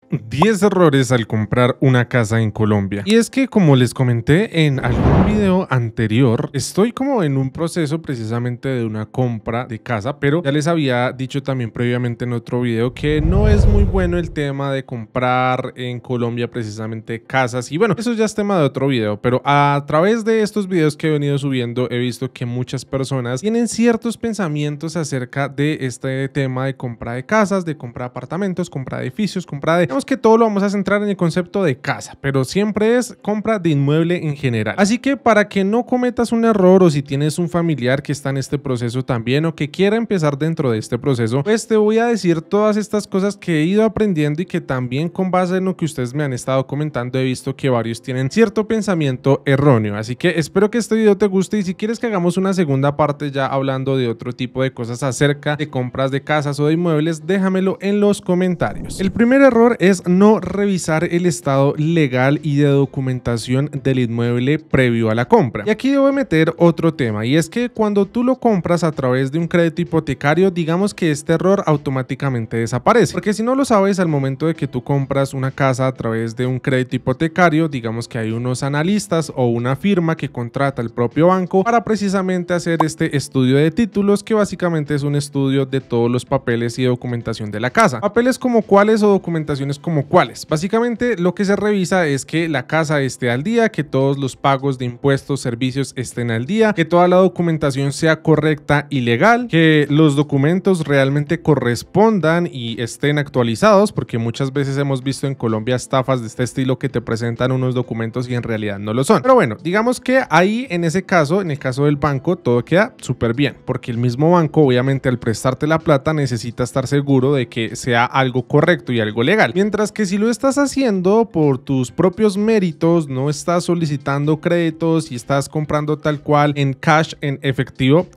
10 errores al comprar una casa en Colombia. Y es que, como les comenté en algún video anterior, estoy como en un proceso precisamente de una compra de casa, pero ya les había dicho también previamente en otro video que no es muy bueno el tema de comprar en Colombia precisamente casas. Y bueno, eso ya es tema de otro video, pero a través de estos videos que he venido subiendo he visto que muchas personas tienen ciertos pensamientos acerca de este tema de compra de casas, de compra de apartamentos, compra de edificios, compra de... que todo lo vamos a centrar en el concepto de casa, pero siempre es compra de inmueble en general. Así que para que no cometas un error, o si tienes un familiar que está en este proceso también o que quiera empezar dentro de este proceso, pues te voy a decir todas estas cosas que he ido aprendiendo y que también con base en lo que ustedes me han estado comentando he visto que varios tienen cierto pensamiento erróneo. Así que espero que este video te guste, y si quieres que hagamos una segunda parte ya hablando de otro tipo de cosas acerca de compras de casas o de inmuebles, déjamelo en los comentarios. El primer error es no revisar el estado legal y de documentación del inmueble previo a la compra. Y aquí debo meter otro tema, y es que cuando tú lo compras a través de un crédito hipotecario, digamos que este error automáticamente desaparece, porque si no lo sabes, al momento de que tú compras una casa a través de un crédito hipotecario, digamos que hay unos analistas o una firma que contrata el propio banco para precisamente hacer este estudio de títulos, que básicamente es un estudio de todos los papeles y documentación de la casa. Papeles como cuáles o documentaciones como cuáles. Básicamente lo que se revisa es que la casa esté al día, que todos los pagos de impuestos, servicios estén al día, que toda la documentación sea correcta y legal, que los documentos realmente correspondan y estén actualizados, porque muchas veces hemos visto en Colombia estafas de este estilo que te presentan unos documentos y en realidad no lo son. Pero bueno, digamos que ahí en ese caso, en el caso del banco, todo queda súper bien, porque el mismo banco obviamente al prestarte la plata necesita estar seguro de que sea algo correcto y algo legal. Mientras que si lo estás haciendo por tus propios méritos, no estás solicitando créditos y estás comprando tal cual en cash, en efectivo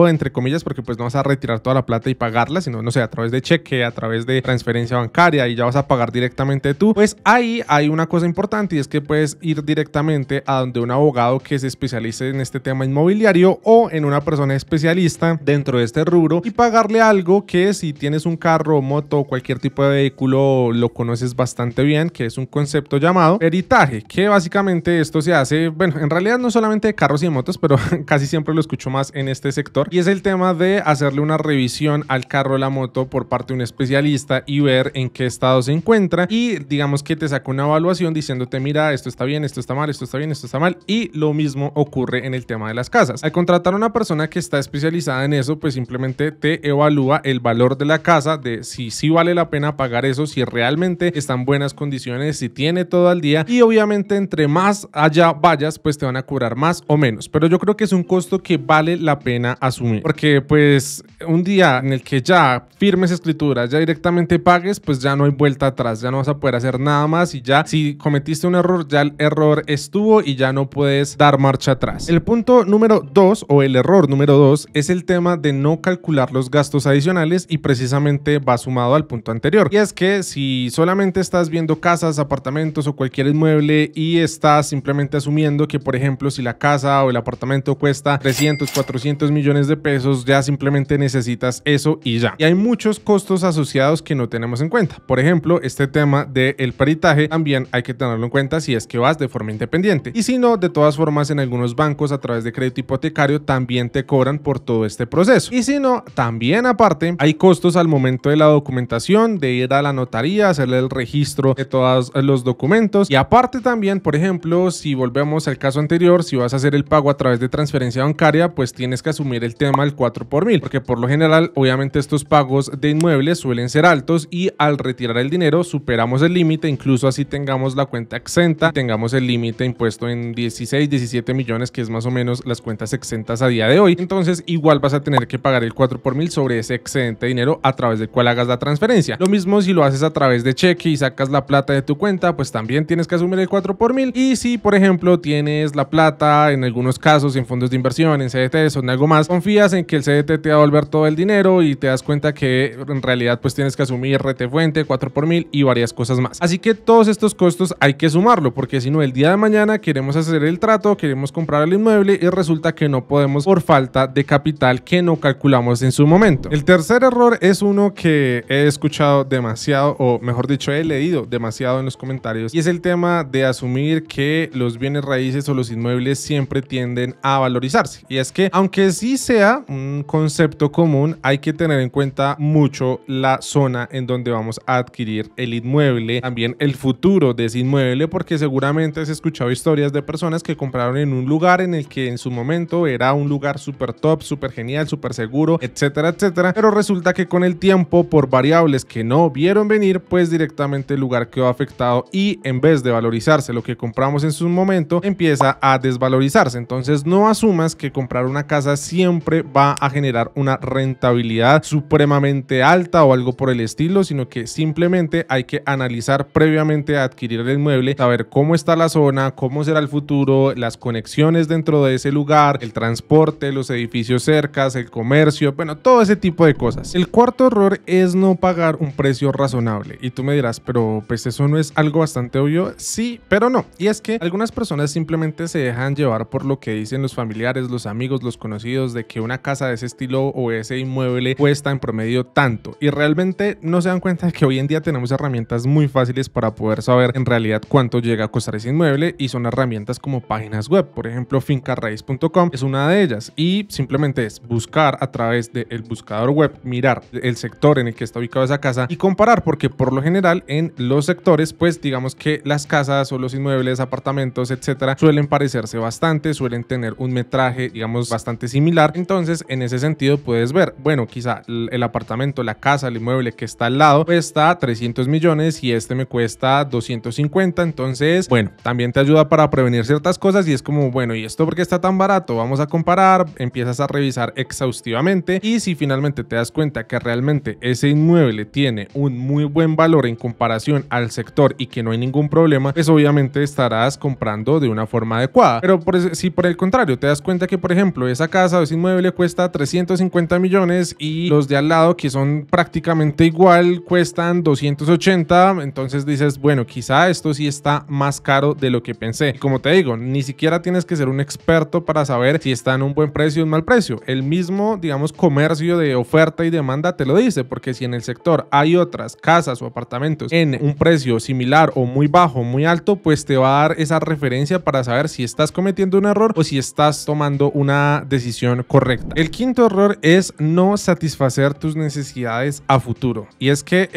entre comillas, porque pues no vas a retirar toda la plata y pagarla, sino no sé, a través de cheque, a través de transferencia bancaria, y ya vas a pagar directamente tú, pues ahí hay una cosa importante, y es que puedes ir directamente a donde un abogado que se especialice en este tema inmobiliario o en una persona especialista dentro de este rubro, y pagarle algo que, si tienes un carro, moto o cualquier tipo de vehículo, lo conoces bastante bien, que es un concepto llamado peritaje, que básicamente esto se hace, bueno, en realidad no solamente de carros y de motos, pero casi siempre lo escucho más en este sector, y es el tema de hacerle una revisión al carro o la moto por parte de un especialista y ver en qué estado se encuentra, y digamos que te saca una evaluación diciéndote, mira, esto está bien, esto está mal, esto está bien, esto está mal. Y lo mismo ocurre en el tema de las casas. Al contratar a una persona que está especializada en eso, pues simplemente te evalúa el valor de la casa, de si sí vale la pena pagar eso, si realmente está en buenas condiciones, si tiene todo al día, y obviamente entre más allá vayas, pues te van a cobrar más o menos, pero yo creo que es un costo que vale la pena asumir, porque pues un día en el que ya firmes escrituras, ya directamente pagues, pues ya no hay vuelta atrás, ya no vas a poder hacer nada más, y ya si cometiste un error, ya el error estuvo y ya no puedes dar marcha atrás. El punto número 2, o el error número 2, es el tema de no calcular los gastos adicionales, y precisamente va sumado al punto anterior, y es que si solamente estás viendo casas, apartamentos o cualquier inmueble y estás simplemente asumiendo que, por ejemplo, si la casa o el apartamento cuesta 300, 400 millones de pesos, ya simplemente necesitas eso y ya. Y hay muchos costos asociados que no tenemos en cuenta. Por ejemplo, este tema del peritaje también hay que tenerlo en cuenta si es que vas de forma independiente. Y si no, de todas formas, en algunos bancos a través de crédito hipotecario también te cobran por todo este proceso. Y si no, también aparte hay costos al momento de la documentación, de ir a la notaría, hacerle el registro de todos los documentos. Y aparte también, por ejemplo, si volvemos al caso anterior, si vas a hacer el pago a través de transferencia bancaria, pues tienes que asumir el tema del 4 por mil, porque por lo general, obviamente estos pagos de inmuebles suelen ser altos, y al retirar el dinero superamos el límite, incluso así tengamos la cuenta exenta, tengamos el límite impuesto en 16, 17 millones, que es más o menos las cuentas exentas a día de hoy. Entonces igual vas a tener que pagar el 4 por mil sobre ese excedente de dinero a través del cual hagas la transferencia. Lo mismo si lo haces a través de cheque y sacas la plata de tu cuenta, pues también tienes que asumir el 4 por mil. Y si, por ejemplo, tienes la plata en algunos casos en fondos de inversión, en CDTs o en algo más, confías en que el CDT te va a devolver todo el dinero y te das cuenta que en realidad pues tienes que asumir RT fuente, 4 por mil y varias cosas más. Así que todos estos costos hay que sumarlo, porque si no, el día de mañana queremos hacer el trato, queremos comprar el inmueble y resulta que no podemos por falta de capital que no calculamos en su momento. El tercer error es uno que he escuchado demasiado, o o mejor dicho, he leído demasiado en los comentarios, y es el tema de asumir que los bienes raíces o los inmuebles siempre tienden a valorizarse. Y es que, aunque sí sea un concepto común, hay que tener en cuenta mucho la zona en donde vamos a adquirir el inmueble, también el futuro de ese inmueble, porque seguramente has escuchado historias de personas que compraron en un lugar en el que en su momento era un lugar súper top, súper genial, súper seguro, etcétera, etcétera, pero resulta que con el tiempo, por variables que no vieron venir, pues directamente el lugar quedó afectado y en vez de valorizarse lo que compramos en su momento, empieza a desvalorizarse. Entonces no asumas que comprar una casa siempre va a generar una rentabilidad supremamente alta o algo por el estilo, sino que simplemente hay que analizar previamente a adquirir el inmueble, saber cómo está la zona, cómo será el futuro, las conexiones dentro de ese lugar, el transporte, los edificios cercas, el comercio, bueno, todo ese tipo de cosas. El cuarto error es no pagar un precio razonable. Y tú me dirás, pero pues eso no es algo bastante obvio. Sí, pero no. Y es que algunas personas simplemente se dejan llevar por lo que dicen los familiares, los amigos, los conocidos, de que una casa de ese estilo o ese inmueble cuesta en promedio tanto. Y realmente no se dan cuenta de que hoy en día tenemos herramientas muy fáciles para poder saber en realidad cuánto llega a costar ese inmueble, y son herramientas como páginas web. Por ejemplo, fincarraiz.com es una de ellas, y simplemente es buscar a través del buscador web, mirar el sector en el que está ubicado esa casa y comparar, porque por lo general en los sectores, pues digamos que las casas o los inmuebles, apartamentos, etcétera, suelen parecerse bastante, suelen tener un metraje, digamos, bastante similar. Entonces, en ese sentido puedes ver, bueno, quizá el apartamento, la casa, el inmueble que está al lado cuesta 300 millones y este me cuesta 250. Entonces, bueno, también te ayuda para prevenir ciertas cosas, y es como, bueno, ¿y esto por qué está tan barato? Vamos a comparar, empiezas a revisar exhaustivamente, y si finalmente te das cuenta que realmente ese inmueble tiene un muy buen valor en comparación al sector y que no hay ningún problema, pues obviamente estarás comprando de una forma adecuada. Pero si por el contrario te das cuenta que, por ejemplo, esa casa o ese inmueble cuesta 350 millones y los de al lado, que son prácticamente igual, cuestan 280, entonces dices, bueno, quizá esto sí está más caro de lo que pensé. Y como te digo, ni siquiera tienes que ser un experto para saber si está en un buen precio o un mal precio. El mismo, digamos, comercio de oferta y demanda te lo dice, porque si en el sector hay otras casas o apartamentos en un precio similar o muy bajo, muy alto, pues te va a dar esa referencia para saber si estás cometiendo un error o si estás tomando una decisión correcta. El quinto error es no satisfacer tus necesidades a futuro. Y es que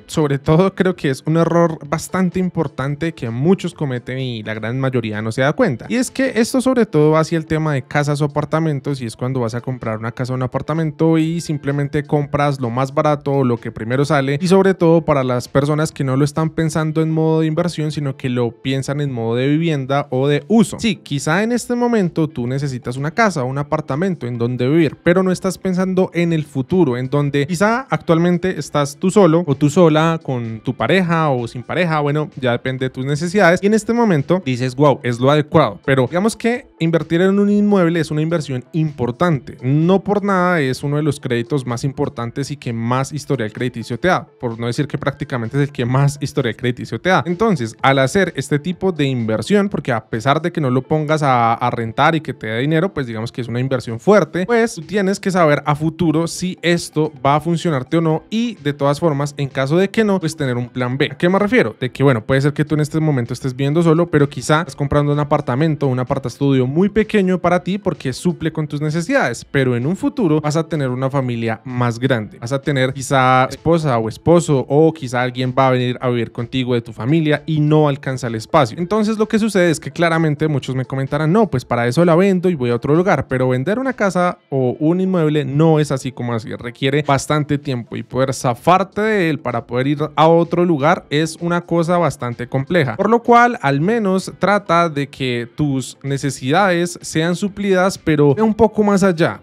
sobre todo, creo que es un error bastante importante que muchos cometen y la gran mayoría no se da cuenta. Y es que esto sobre todo va hacia el tema de casas o apartamentos, y es cuando vas a comprar una casa o un apartamento y simplemente compras lo más barato o lo que primero sale, y sobre todo para las personas que no lo están pensando en modo de inversión, sino que lo piensan en modo de vivienda o de uso. Sí, quizá en este momento tú necesitas una casa o un apartamento en donde vivir, pero no estás pensando en el futuro, en donde quizá actualmente estás tú solo o tú sola con tu pareja o sin pareja, bueno, ya depende de tus necesidades, y en este momento dices, wow, es lo adecuado. Pero digamos que invertir en un inmueble es una inversión importante. No por nada es uno de los créditos más importantes y que más historial crediticio te da, por no decir que prácticamente es el que más historial crediticio te da. Entonces, al hacer este tipo de inversión, porque a pesar de que no lo pongas a rentar y que te dé dinero, pues digamos que es una inversión fuerte, pues tú tienes que saber a futuro si esto va a funcionarte o no, y de todas formas, en caso de que no, pues tener un plan B. ¿A qué me refiero? De que, bueno, puede ser que tú en este momento estés viviendo solo, pero quizá estás comprando un apartamento, un apartaestudio muy pequeño para ti porque suple con tus necesidades, pero en un futuro vas a tener una familia más grande, vas a tener quizá esposa o esposo, o quizá alguien va a venir a vivir contigo de tu familia y no alcanza el espacio. Entonces lo que sucede es que claramente muchos me comentarán, no, pues para eso la vendo y voy a otro lugar, pero vender una casa o un inmueble no es así como así, requiere bastante tiempo, y poder zafarte de él para poder ir a otro lugar es una cosa bastante compleja, por lo cual al menos trata de que tus necesidades sean suplidas, pero ve un poco más allá,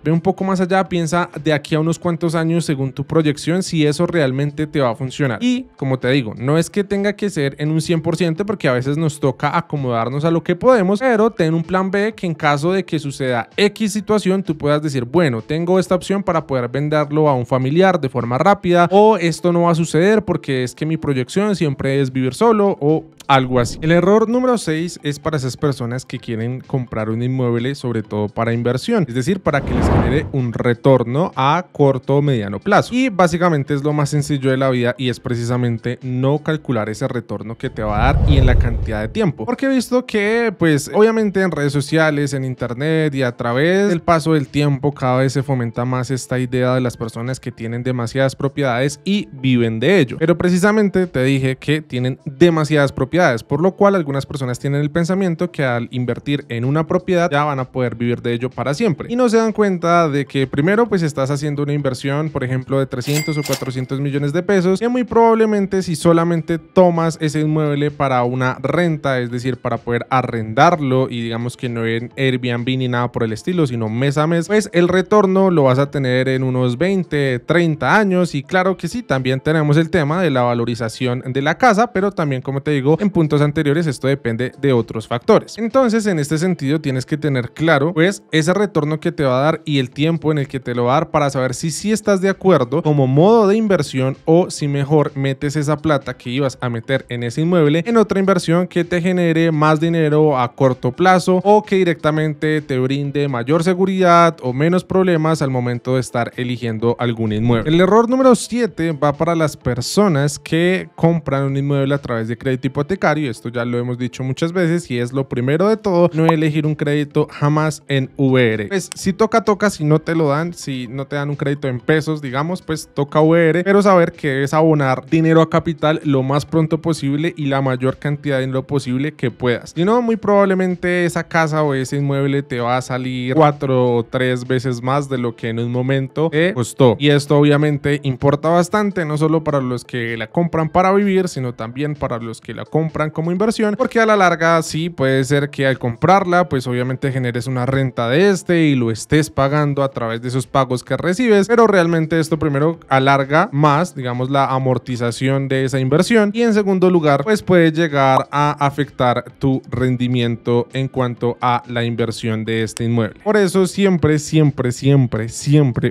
piensa de aquí a unos cuantos años según tu proyección si eso realmente te va a funcionar. Y como te digo, no es que tenga que ser en un 100%, porque a veces nos toca acomodarnos a lo que podemos, pero ten un plan B que en caso de que suceda X situación tú puedas decir, bueno, tengo esta opción para poder venderlo a un familiar de forma rápida, o esto no va a suceder porque es que mi proyección siempre es vivir solo, o algo así. El error número 6 es para esas personas que quieren comprar un inmueble, sobre todo para inversión, es decir, para que les genere un retorno a corto o mediano plazo. Y básicamente es lo más sencillo de la vida y es precisamente no calcular ese retorno que te va a dar y en la cantidad de tiempo. Porque he visto que, pues, obviamente en redes sociales, en internet y a través del paso del tiempo cada vez se fomenta más esta idea de las personas que tienen demasiadas propiedades y viven de ello. Pero precisamente te dije que tienen demasiadas propiedades, por lo cual algunas personas tienen el pensamiento que al invertir en una propiedad ya van a poder vivir de ello para siempre. Y no se dan cuenta de que primero pues estás haciendo una inversión, por ejemplo, de 300 o 400 millones de pesos, que muy probablemente si solamente tomas ese inmueble para una renta, es decir, para poder arrendarlo y digamos que no en Airbnb ni nada por el estilo, sino mes a mes, pues el retorno lo vas a tener en unos 20, 30 años. Y claro que sí, también tenemos el tema de la valorización de la casa, pero también, como te digo, en puntos anteriores esto depende de otros factores. Entonces, en este sentido tienes que tener claro pues ese retorno que te va a dar y el tiempo en el que te lo va a dar para saber si sí estás de acuerdo como modo de inversión o si mejor metes esa plata que ibas a meter en ese inmueble en otra inversión que te genere más dinero a corto plazo o que directamente te brinde mayor seguridad o menos problemas al momento de estar eligiendo algún inmueble. El error número 7 va para las personas que compran un inmueble a través de crédito hipotecario. Esto ya lo hemos dicho muchas veces y es lo primero de todo, no elegir un crédito jamás en VR. Pues si toca, si no te lo dan, si no te dan un crédito en pesos, digamos, pues toca VR, pero saber que debes abonar dinero a capital lo más pronto posible y la mayor cantidad de dinero posible que puedas. Si no, muy probablemente esa casa o ese inmueble te va a salir 4 o 3 veces más de lo que en un momento te costó. Y esto obviamente importa bastante, no solo para los que la compran para vivir, sino también para los que la compran como inversión, porque a la larga sí puede ser que al comprarla, pues obviamente generes una renta de y lo estés pagando a través de esos pagos que recibes, pero realmente esto primero alarga más, digamos, la amortización de esa inversión y en segundo lugar, pues puede llegar a afectar tu rendimiento en cuanto a la inversión de este inmueble. Por eso siempre,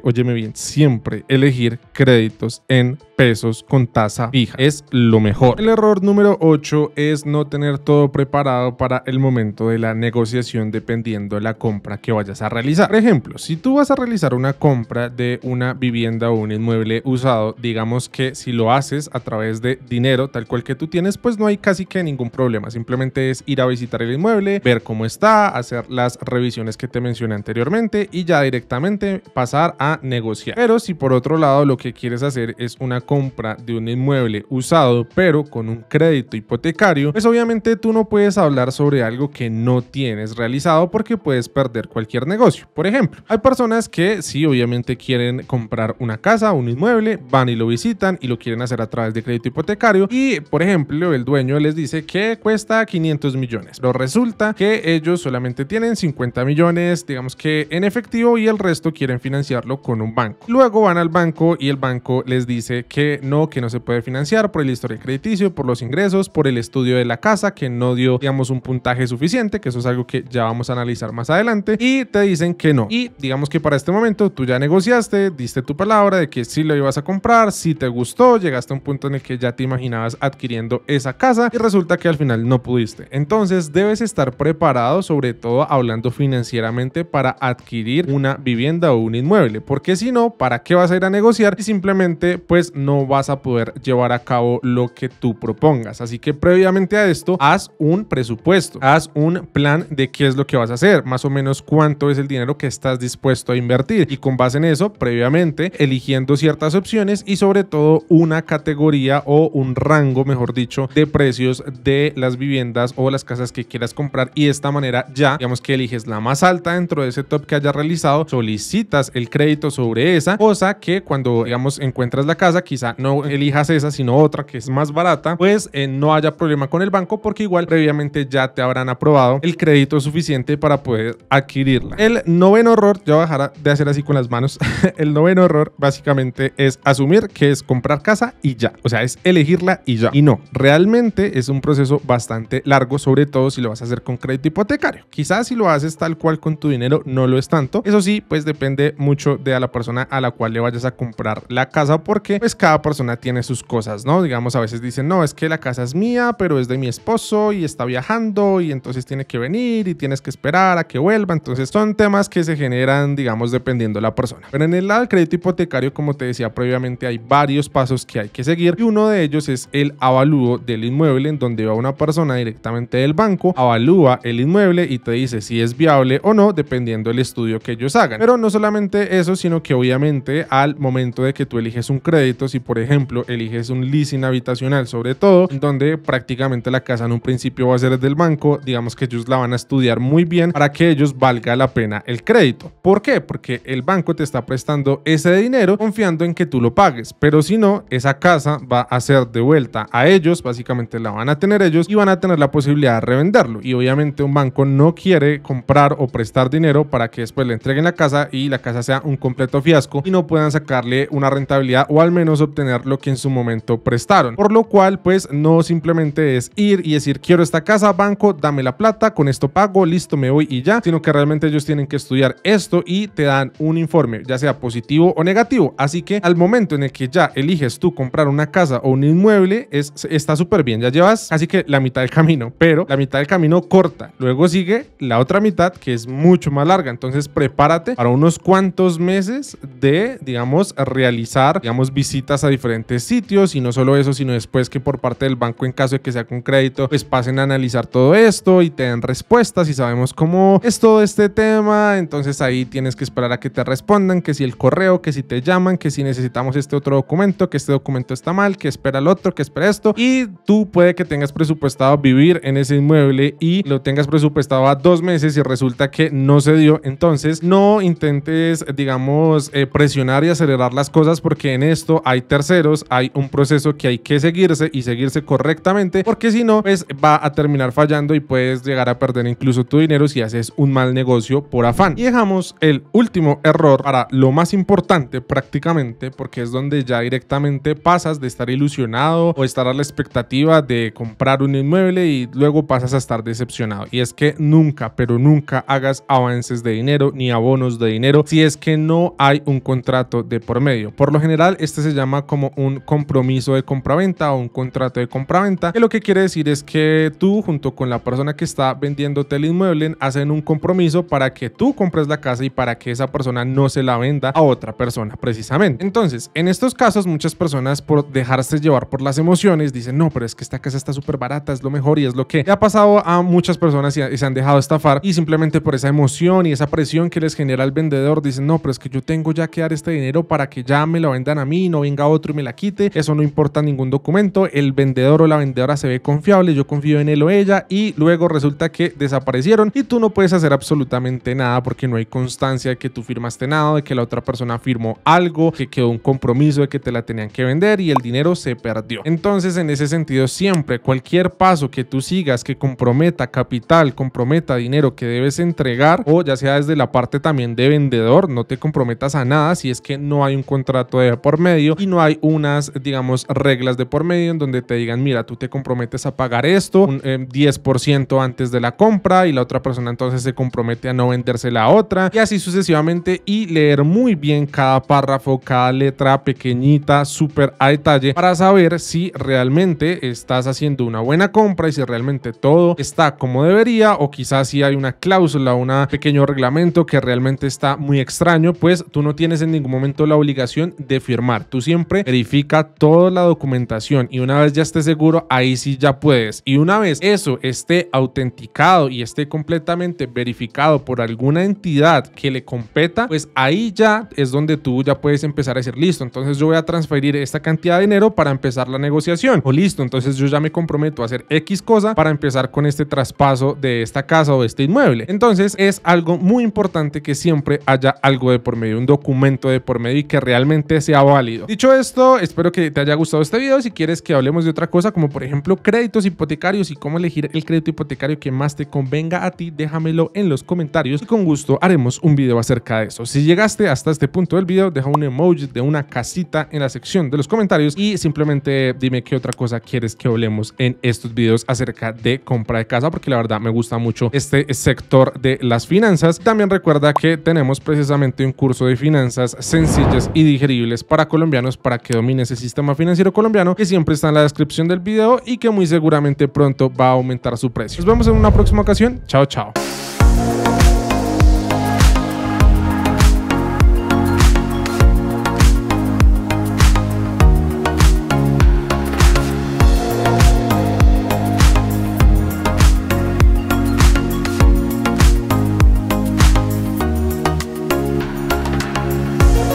óyeme bien, siempre elegir créditos en pesos con tasa fija es lo mejor. El error número 8 es no tener todo preparado para el momento de la negociación dependiendo de la compra que vayas a realizar. Por ejemplo, si tú vas a realizar una compra de una vivienda o un inmueble usado, digamos que si lo haces a través de dinero tal cual que tú tienes, pues no hay casi que ningún problema. Simplemente es ir a visitar el inmueble, ver cómo está, hacer las revisiones que te mencioné anteriormente y ya directamente pasar a negociar. Pero si por otro lado lo que quieres hacer es una compra de un inmueble usado pero con un crédito hipotecario, pues obviamente tú no puedes hablar sobre algo que no tienes realizado porque puedes perder cualquier negocio. Por ejemplo, hay personas que sí obviamente quieren comprar una casa, un inmueble, van y lo visitan y lo quieren hacer a través de crédito hipotecario y por ejemplo el dueño les dice que cuesta 500 millones, pero resulta que ellos solamente tienen 50 millones, digamos que en efectivo, y el resto quieren financiarlo con un banco. Luego van al banco y el banco les dice que no se puede financiar por el historial crediticio, por los ingresos, por el estudio de la casa que no dio, digamos, un puntaje suficiente, que eso es algo que ya vamos a analizar más adelante, y te dicen que no. Y digamos que para este momento tú ya negociaste, diste tu palabra de que sí lo ibas a comprar, si te gustó, llegaste a un punto en el que ya te imaginabas adquiriendo esa casa y resulta que al final no pudiste. Entonces debes estar preparado, sobre todo hablando financieramente, para adquirir una vivienda o un inmueble, porque si no, ¿para qué vas a ir a negociar? Y simplemente pues no vas a poder llevar a cabo lo que tú propongas. Así que previamente a esto, haz un presupuesto, haz un plan de qué es lo que vas a hacer, más o menos cuánto es el dinero que estás dispuesto a invertir y con base en eso, previamente eligiendo ciertas opciones y sobre todo una categoría o un rango, mejor dicho, de precios de las viviendas o las casas que quieras comprar y de esta manera ya, digamos que eliges la más alta dentro de ese top que hayas realizado, solicitas el crédito sobre esa, cosa que cuando, digamos, encuentras la casa, quizá no elijas esa, sino otra que es más barata, pues no haya problema con el banco porque igual previamente ya te habrán aprobado el crédito suficiente para poder adquirirla. El noveno error, ya voy a dejar de hacer así con las manos, el noveno error básicamente es asumir que es comprar casa y ya, o sea, es elegirla y ya. Y no, realmente es un proceso bastante largo, sobre todo si lo vas a hacer con crédito hipotecario. Quizás si lo haces tal cual con tu dinero no lo es tanto, eso sí, pues depende mucho de a la persona a la cual le vayas a comprar la casa porque pues cada persona tiene sus cosas, ¿no? Digamos, a veces dicen, no, es que la casa es mía, pero es de mi esposo y está viajando y entonces tiene que venir y tienes que esperar a que vuelva. Entonces son temas que se generan, digamos, dependiendo de la persona. Pero en el lado del crédito hipotecario, como te decía previamente, hay varios pasos que hay que seguir y uno de ellos es el avalúo del inmueble, en donde va una persona directamente del banco, avalúa el inmueble y te dice si es viable o no, dependiendo del estudio que ellos hagan. Pero no solamente eso, sino que obviamente al momento de que tú eliges un crédito, si por ejemplo eliges un leasing habitacional, sobre todo, donde prácticamente la casa en un principio va a ser del banco, digamos que ellos la van a estudiar muy bien para que ellos valga la pena el crédito. ¿Por qué? Porque el banco te está prestando ese dinero confiando en que tú lo pagues, pero si no, esa casa va a ser devuelta a ellos, básicamente la van a tener ellos y van a tener la posibilidad de revenderlo. Y obviamente un banco no quiere comprar o prestar dinero para que después le entreguen la casa y la casa sea un completo fiasco y no puedan sacarle una rentabilidad o al menos obtener lo que en su momento prestaron. Por lo cual, pues no simplemente es ir y decir quiero esta casa, banco, dame la plata, con esto pago, listo, me voy y ya, sino que realmente ellos tienen que estudiar esto y te dan un informe, ya sea positivo o negativo. Así que al momento en el que ya eliges tú comprar una casa o un inmueble, está súper bien, ya llevas casi que la mitad del camino, pero la mitad del camino corta. Luego sigue la otra mitad que es mucho más larga. Entonces prepárate para unos cuantos meses de, digamos, realizar, digamos, visitas a diferentes sitios y no solo eso, sino después que por parte del banco, en caso de que sea con crédito, pues pasen a analizar todo esto y te den respuestas y sabemos cómo es todo este tema. Entonces ahí tienes que esperar a que te respondan, que si el correo, que si te llaman, que si necesitamos este otro documento, que este documento está mal, que espera el otro, que espera esto. Y tú puede que tengas presupuestado vivir en ese inmueble y lo tengas presupuestado a 2 meses y resulta que no se dio. Entonces no intentes, digamos, presionar y acelerar las cosas, porque en esto hay terceros, hay un proceso que hay que seguirse y seguirse correctamente, porque si no, pues va a terminar fallando y puedes llegar a perder incluso tu dinero si haces un mal negocio por afán. Y dejamos el último error para lo más importante prácticamente, porque es donde ya directamente pasas de estar ilusionado o estar a la expectativa de comprar un inmueble y luego pasas a estar decepcionado. Y es que nunca, pero nunca hagas avances de dinero ni abonos de dinero si es que no hay un contrato de por medio. Por lo general, este se llama como un compromiso de compraventa o un contrato de compraventa, que lo que quiere decir es que tú junto con la persona que está vendiéndote el inmueble hacen un compromiso para que tú compres la casa y para que esa persona no se la venda a otra persona precisamente. Entonces, en estos casos, muchas personas, por dejarse llevar por las emociones, dicen no, pero es que esta casa está súper barata, es lo mejor, y es lo que le ha pasado a muchas personas y se han dejado estafar, y simplemente por esa emoción y esa presión que les genera el vendedor dicen no, pero es que yo tengo ya que dar este dinero para que ya me lo vendan a mí, no venga otro y me la quite, eso no importa ningún documento, el vendedor o la vendedora se ve confiable, yo confío en él o ella, y luego resulta que desaparecieron y tú no puedes hacer absolutamente nada porque no hay constancia de que tú firmaste nada, de que la otra persona firmó algo, que quedó un compromiso de que te la tenían que vender y el dinero se perdió. Entonces, en ese sentido, siempre cualquier paso que tú sigas que comprometa capital, comprometa dinero que debes entregar, o ya sea desde la parte también de vendedor, no te comprometas a nada si es que no hay un contrato de por medio y no hay unas, digamos, reglas de por medio en donde te digan, mira, tú te comprometes a pagar esto, un 10% antes de la compra, y la otra persona entonces se compromete a no vendérsela a otra, y así sucesivamente, y leer muy bien cada párrafo, cada letra pequeñita, súper a detalle, para saber si realmente estás haciendo una buena compra y si realmente todo está como debería, o quizás si hay una cláusula, un pequeño reglamento que realmente está muy extraño, pues tú no tienes en ningún momento la obligación de firmar. Tú siempre verifica toda la documentación y una vez ya estés seguro, ahí sí ya puedes. Y una vez eso esté autenticado y esté completamente verificado por alguna entidad que le competa, pues ahí ya es donde tú ya puedes empezar a decir, listo, entonces yo voy a transferir esta cantidad de dinero para empezar la negociación, o listo, entonces yo ya me comprometo a hacer X cosa para empezar con este traspaso de esta casa o este inmueble. Entonces es algo muy importante que siempre haya algo de por medio, un documento de por medio y que realmente sea válido. Dicho esto, espero que te haya gustado este video. Si quieres que hablemos de otra cosa, como por ejemplo créditos hipotecarios y cómo elegir el crédito hipotecario que más te convenga a ti, déjamelo en los comentarios y con gusto haremos un video acerca de eso. Si llegaste hasta este punto del video, deja un emoji de una casita en la sección de los comentarios y simplemente dime qué otra cosa quieres que hablemos en estos videos acerca de compra de casa, porque la verdad me gusta mucho este sector de las finanzas. También recuerda que tenemos precisamente un curso de finanzas sencillas y digeribles para colombianos colombianos para que domine ese sistema financiero colombiano, que siempre está en la descripción del video y que muy seguramente pronto va a aumentar su precio. Nos vemos en una próxima ocasión. Chao, chao.